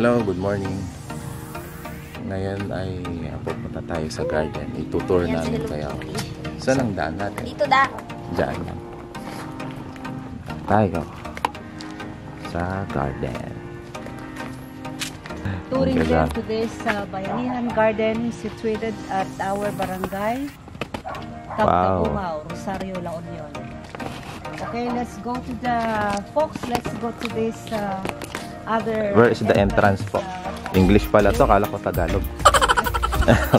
Hello, good morning. Ngayon ay pupunta tayo sa garden. Itutour namin kayo. Saan ang daan natin? Dito da. Diyan lang. Tayo sa garden. Touring them to this Bayanihan Garden situated at our barangay, Cabcabumao, Rosario, La Union. Okay, let's go to the folks. Let's go to this other. Where is the entrance po? English pala to, kala ko Tagalog.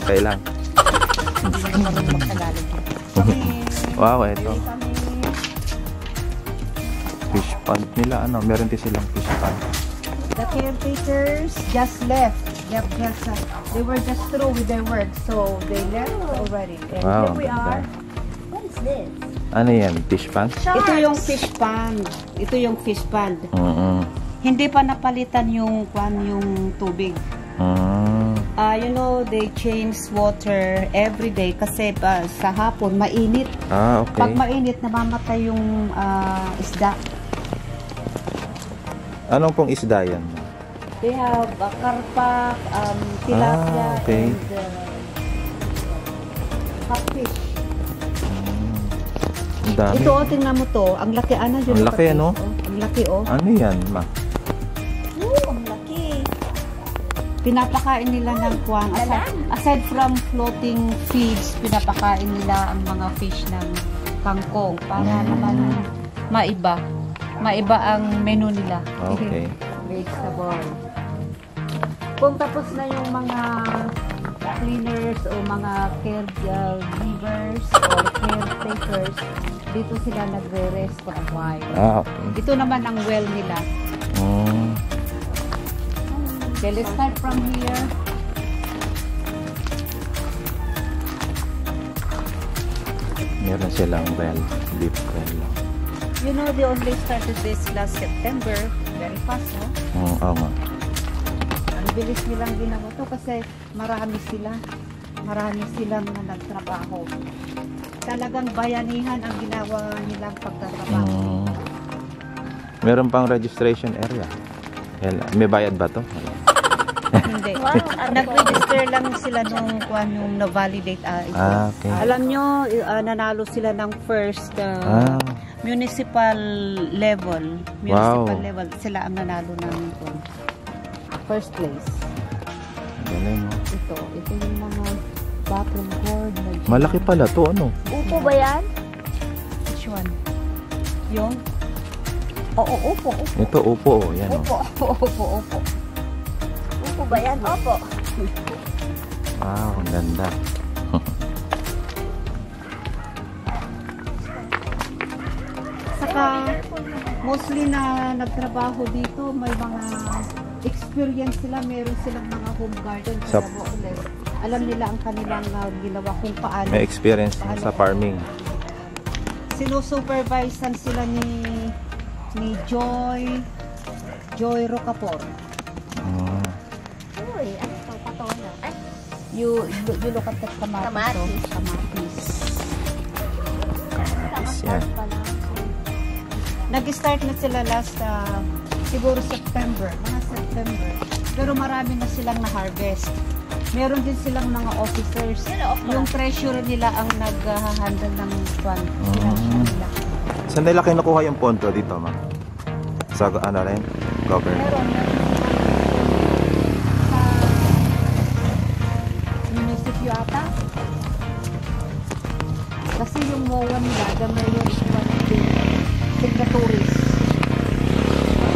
Okay lang. Wow, ito. Fish pond nila, ano, meron din silang fish pond. The caretakers just left. They were just through with their work, so they left already. And wow, here we are. What is this? Ano yan? Fish pond? Ito yung fish pond. Ito yung fish pond. Hindi pa napalitan yung tubig. You know, they change water every day kasi sa hapon mainit. Okay. Pag mainit, namamatay yung isda. Anong pong isda yan? They have karpa, tilapia, okay. and catfish. Ang dami. Ito, tingnan mo to. Ang laki, ano yun? Ang laki, ano? Ang laki, oh. Ano yan, ma? Ang laki. Pinapakain nila ng kuwang. Aside from floating feeds, pinapakain nila ang mga fish ng kangkong para naman maiba. Maiba ang menu nila. Okay. Vegetable. Kung tapos na yung mga cleaners o mga caregivers or caretakers, dito sila nagre-rest for a while. Okay. Ito naman ang well nila. Okay, let's start from here. Meron silang well, deep well. You know, they only started this last September. Very fast, no? Oo nga. Ang bilis nilang ginawa to kasi marami sila. Marami silang nagtrabaho. Talagang bayanihan ang ginawa nilang pagtatrabaho. Meron pang registration area. May bayad ba to? Hindi. Nag-register lang sila nung na-validate. Okay. Alam nyo, nanalo sila ng first municipal level. Municipal level. Sila ang nanalo ng first place. Galing, no? Ito yung mga bathroom board. Malaki pala to, ano? Upo ba yan? Which one? Yung? Oo, upo. Ito, upo. Yan, upo. Upo ba yan? Opo. Wow, ang ganda. Saka, mostly na nagtrabaho dito, may mga experience sila, meron silang mga home garden. Alam nila ang kanilang ginawa kung paano. May experience sa farming. Sinusupervisean sila ni Joy Rocapor. Uy, ano ito? Patola. You look at the kamatis. Kamatis yan. Nag-start na sila last siguro September. Pero marami na silang na-harvest. Meron din silang mga officers. Yung treasurer nila ang nag-handle ng fund. Nila. Saan nila kinukuha yung pondo dito, ma? Sa ano rin? Government? Meron sa munisipyo ata. Kasi yung MOA nila, the mayor is one of the signatories.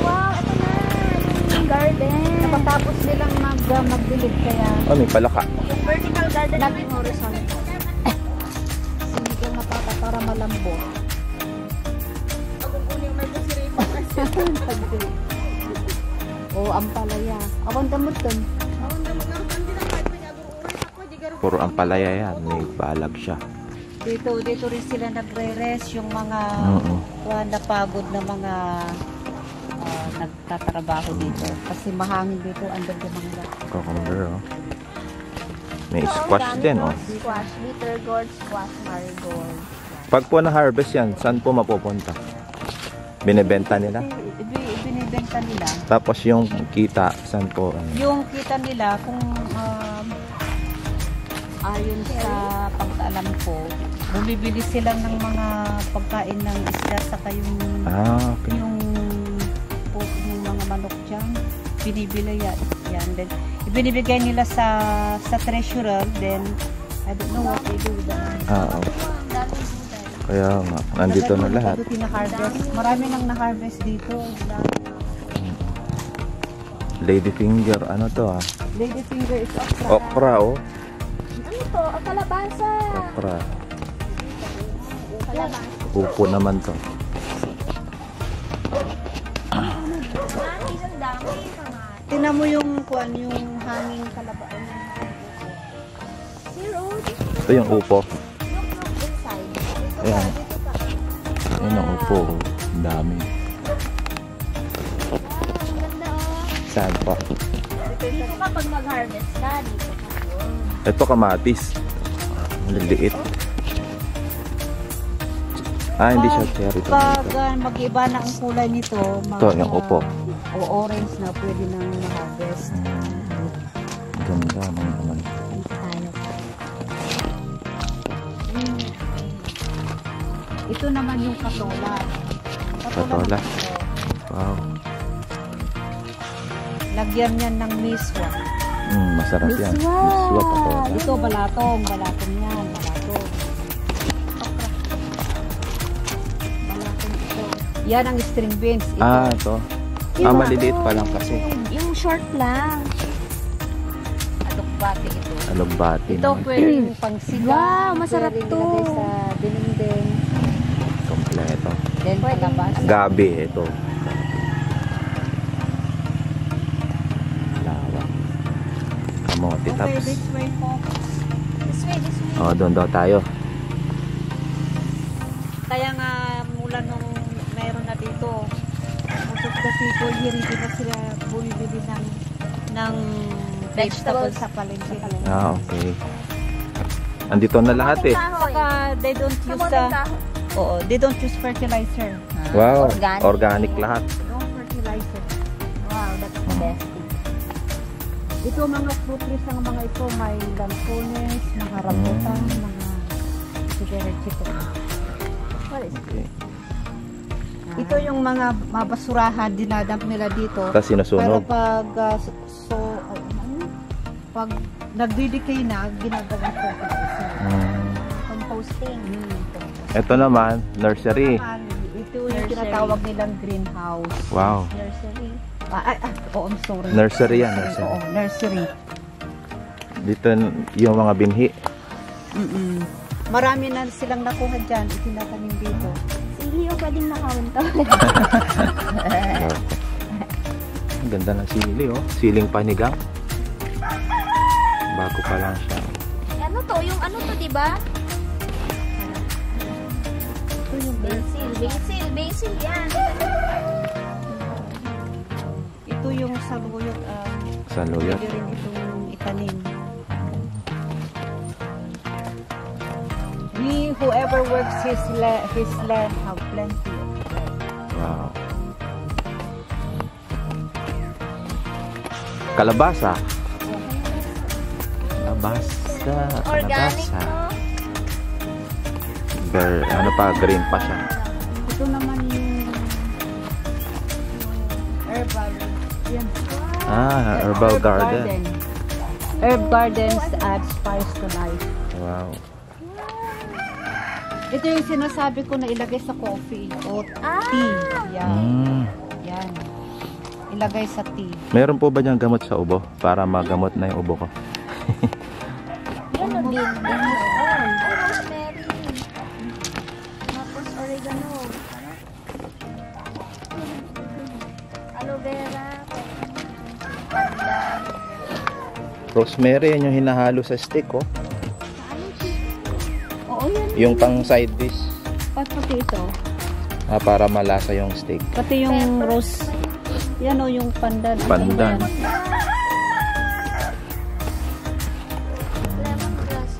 Wow, ito na. Yung garden. Napatapos nilang magdilig kaya May palaka. Yung vertical garden naging horizontal. Sinigang na pata para malambot. Oh, ampalaya. Awan damot dun. Puro ampalaya yan. May balag siya. Dito rin sila nagre-rest yung mga napagod na mga nagtatrabaho dito. Kasi mahangin dito, andun yung mga Cucumber, oh. May squash din, oh. Squash, bitter gourd, squash, marigold. Pag po na-harvest yan, saan po mapupunta? Binibenta nila? binibenta binibenta nila. Tapos yung kita, saan po? Yung kita nila kung ayon sa pagkaalam ko, bumibili sila ng mga pagkain ng isda saka yung Okay. yung mga manok dyan, binibili yan. Then ibinibigay nila sa treasurer, then I don't know what they do with them. Kaya nga, nandito na lahat. Harvest. Marami nang na-harvest dito. Ladyfinger, ano to Ladyfinger is okra. Okra, oh. Ano to? Kalabasa. Okra. Kalabasa. Upo naman to. Isang dami. Tingnan mo yung yung hanging kalabasa. Zero. Ito yung upo. Look inside. Ayan. Ayan ang upo. Ang dami. Ang ganda oh. Saan pa? Dito ka pag mag-harvest ka. Dito ka. Ito kamatis. Maliliit. Hindi siya cherry Pag tomato. mag-iba na ang kulay nito, Ito, yung upo. O orange na pwede nang harvest. Ganda naman. Ito naman yung patola. Patola. Wow. Lagyan yan ng miswa. Masarap yan. Miswa. Miswa patola. Ito balatong yan. Balatong ito. Yan ang string beans. Ito. Ito. Maliliit pa lang kasi. Yung short lang. Alugbati ito. Alugbati. Ito pwede pang sigang. Wow, masarap pwedeng to. ilagay sa dinding. Kompleto. Then palabas. Gabi ito. Lawa. Kamote Okay, tapos. this way po. This way. Doon daw tayo. Kaya nga mula nung meron na dito, most of the people here hindi na sila bumibili ng vegetables sa palengke. Okay. Andito na lahat eh. Saka they don't use they don't use fertilizer. Wow. Organic. Organic lahat. No fertilizer. Wow, that's the best thing. Ito mga fruit trees ang mga ito, may lansones, mga rambutan, mga sigaretito. What is it? Okay. Ito yung mga mabasurahan, dinadamp nila dito. Tapos Pero sinusunog. pag nagdi-decay na, ginagawa ko. Composting. Ito naman, nursery. Ito yung tinatawag nilang greenhouse. Wow. Nursery. I'm sorry. Nursery yan, nursery. Oo, nursery. Dito yung mga binhi. Marami na silang nakuha dyan, itinatanim dito. Sili yung pwedeng nakawin to. Ang ganda ng sili, oh. Siling panigang. Bago pa lang siya. Ano to? Yung ano to, diba? Ito yung Basil. Basil yan. Ito yung saluyot. Saluyot. Pwede rin itong itanim. Whoever works his land have plenty of bread. Wow. Kalabasa. Kalabasa. Organic Kalabasa. to. Ano pa, green pa siya. Ito naman yung herbal. Yan. Herbal garden. Herb gardens add spice to life. Wow. Ito yung sinasabi ko na ilagay sa coffee o tea. Yan. Yan. Ilagay sa tea. Meron po ba diyang gamot sa ubo? Para magamot na yung ubo ko. Yan o din. Rosemary. Tapos oregano. Aloe vera. Pandan. Rosemary, yan yung hinahalo sa steak, oh. Oo, yan. Yung pang side dish. Pati ito. Para malasa yung steak. Pati yung rose. Yan o yung pandan. Pandan. Lemongrass.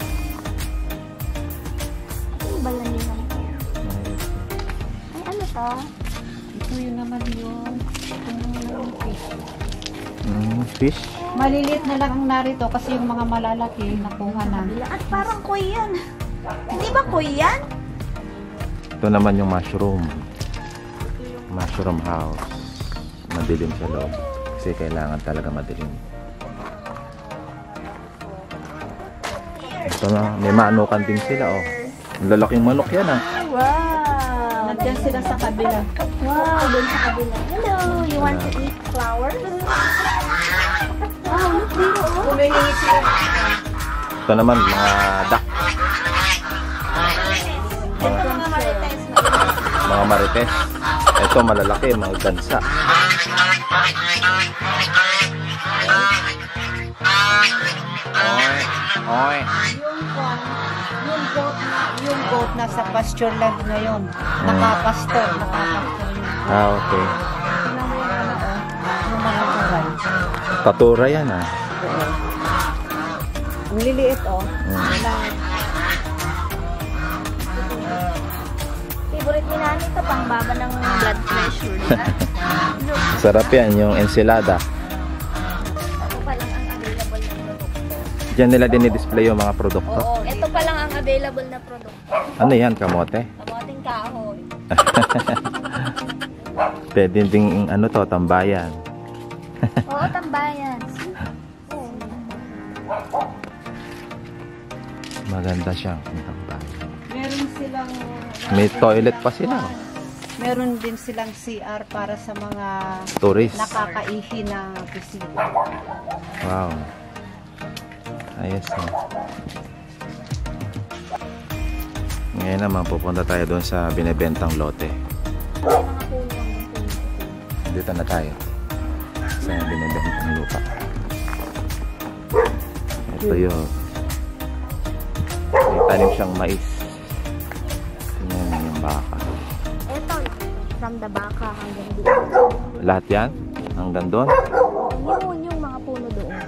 Ano ba yan nila? Ay, ano to? Ito yun naman yun. Yung fish. Fish? Maliliit na lang ang narito kasi yung mga malalaki nakuha na. At parang kuy yan. Hindi ba kuy yan? Ito naman yung mushroom. Mushroom house. Madilim sa loob. Kasi kailangan talaga madilim. Ito na, may manukan din sila, oh. Ang lalaking manok yan, ah. Wow! Nandiyan sila sa kabila. Wow, doon sa kabila. Hello, you want to eat flowers? Wow, look dito, oh. Kumihingi sila. Ito naman, mga duck. Ito mga marites. Mga marites. Ito, malalaki, mga gansa. Oy. Yung goat na sa pasture land ngayon. Nakapastor yun. Ah, okay. Tingnan mo yung ano, oh. Yung mga karay. Tatura yan, ah. Ang liliit, oh. Favorite ni Nani ito, pang baba ng blood pressure. Sarap yan, yung ensilada. Ito pa lang ang available na produkto. Diyan nila dinidisplay yung mga produkto. Oo, ito pa lang ang available na produkto. Ano yan, kamote? Kamoting kahoy. Pwede ding, ano to, tambayan. Oo, tambayan. Maganda siyang tambayan. Meron silang... May toilet pa sila. Meron din silang CR para sa mga Tourist. nakakaihi na bisita. Wow. Ayos na. Ngayon naman pupunta tayo doon sa binebentang lote. Dito na tayo sa binebentang lupa. Ito yun. May tanim siyang mais. Tingnan yung baka. Ito, from the baka hanggang dito. Lahat yan? Hanggang doon? Yun yung mga puno doon.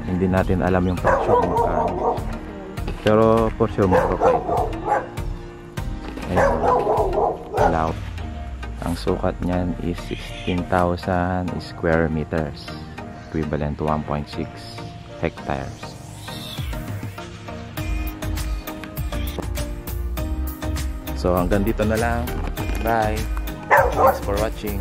Hindi natin alam yung presyo kung magkano. Pero for sure mura pa ito. Ayan. Allow. Ang sukat niyan is 16,000 square meters. Equivalent to 1.6 hectares. So hanggang dito na lang. Bye. Thanks for watching.